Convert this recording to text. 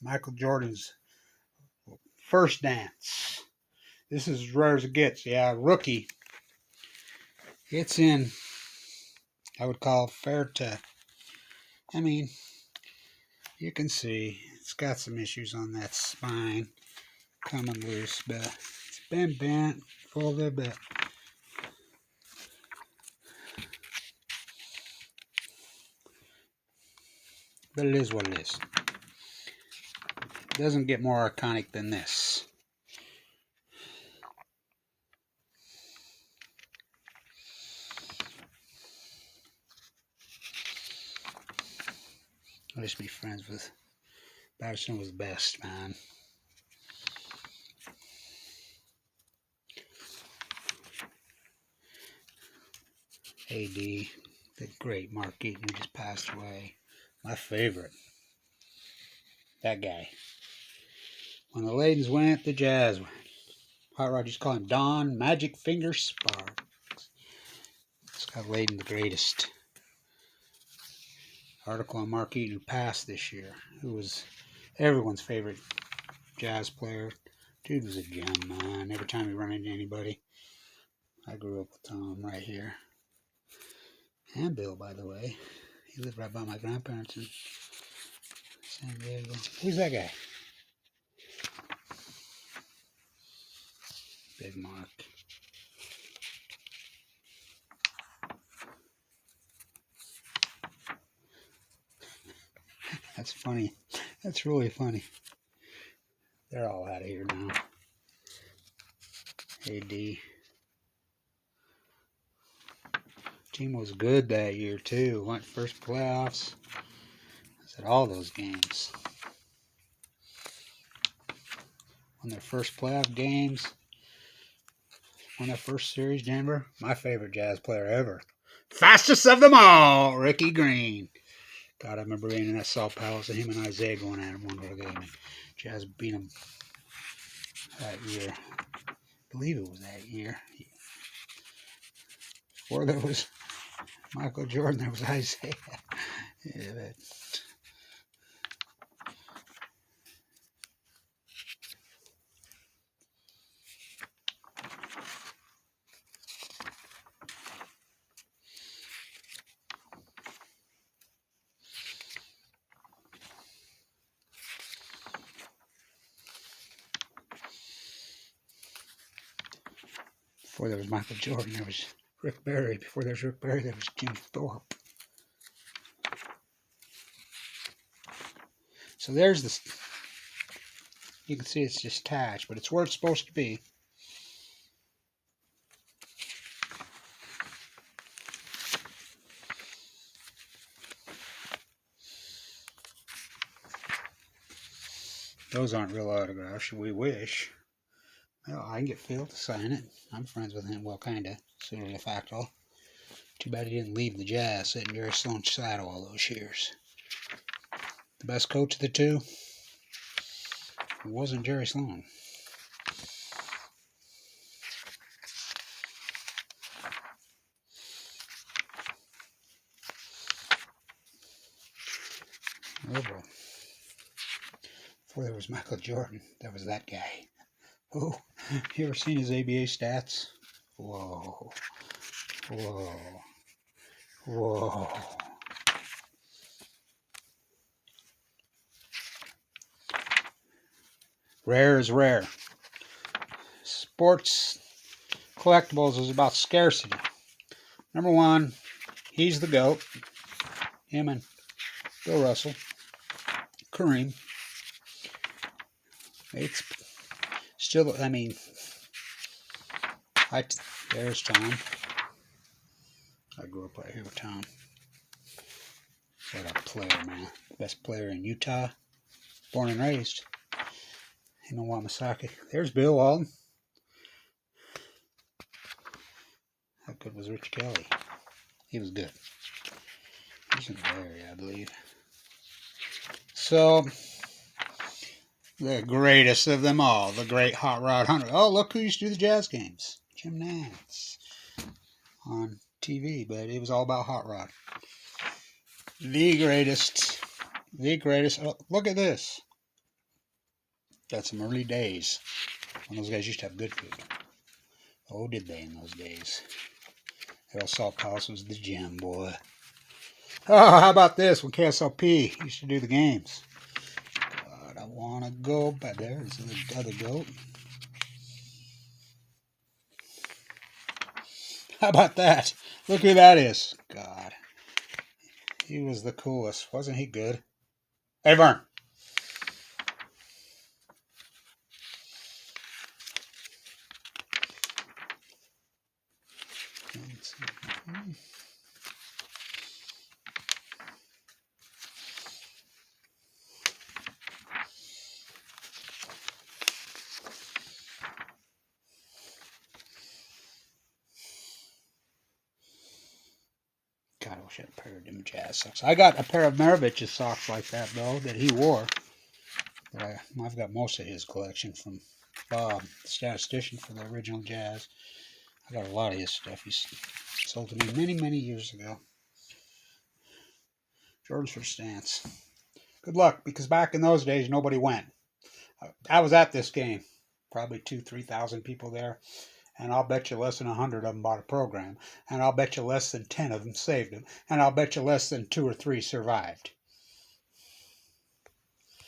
Michael Jordan's first dance. This is as rare as it gets. Yeah, rookie. It's in, I would call fair to, I mean, you can see it's got some issues on that spine coming loose, but it's been bent for a little bit. But it is what it is. It doesn't get more iconic than this. I used to be friends with Patterson. Was the best, man. AD, the great Mark Eaton, who just passed away. My favorite. That guy. When the Ladens went, the Jazz went. Hot Rod used to call him Don Magic Finger Sparks. It's got Layden the greatest. Article on Mark Eaton, who passed this year, who was everyone's favorite Jazz player. Dude was a gem, man. Every time he run into anybody. I grew up with Tom right here. And Bill, by the way. He lived right by my grandparents in San Diego. Who's that guy? Big Mark. That's funny. That's really funny. They're all out of here now. AD. Team was good that year too. Went first playoffs. I was at all those games. Won their first playoff games. Won their first series, Denver. My favorite Jazz player ever. Fastest of them all, Ricky Green. God, I remember being in that Salt Palace and him and Isaiah going at him one little game. And Jazz beat him that year. I believe it was that year. Before there was Michael Jordan, there was Isaiah. Yeah, but before there was Michael Jordan, there was Rick Barry. Before there was Rick Barry, there was Jim Thorpe. So there's this. You can see it's just attached, but it's where it's supposed to be. Those aren't real autographs. We wish. Well, I can get Phil to sign it. I'm friends with him. Well, kind of. Sort of de facto. Too bad he didn't leave the Jazz, sitting in Jerry Sloan's saddle all those years. The best coach of the two? It wasn't Jerry Sloan. Liberal. Before there was Michael Jordan, there was that guy. Oh, you ever seen his ABA stats? Whoa. Whoa. Whoa. Rare is rare. Sports collectibles is about scarcity. Number one, he's the GOAT. Him and Bill Russell. Kareem. It's still, I mean, there's Tom. I grew up right here with Tom. What a player, man. Best player in Utah. Born and raised. In Wamasaki. There's Bill Walton. How good was Rich Kelly? He was good. He's in the area, I believe. So, the greatest of them all, the great Hot Rod Hunter. Oh, look who used to do the Jazz games. Jim Nantz on TV, but it was all about Hot Rod. The greatest. The greatest. Oh, look at this. That's some early days when those guys used to have good food. Oh, did they in those days. That Salt House was the gym, boy. Oh, how about this? When KSLP used to do the games. God, I want to go, but there's the other goat. How about that? Look who that is. God. He was the coolest. Wasn't he good? Hey, Vern. God, I wish I had a pair of them Jazz socks. I got a pair of Maravich's socks like that, though, that he wore. But I've got most of his collection from Bob, the statistician for the original Jazz. I got a lot of his stuff. He's sold to me many, many years ago. Jordan's for stance. Good luck, because back in those days, nobody went. I was at this game. Probably 2,000-3,000 people there. And I'll bet you less than 100 of them bought a program. And I'll bet you less than 10 of them saved them. And I'll bet you less than 2 or 3 survived.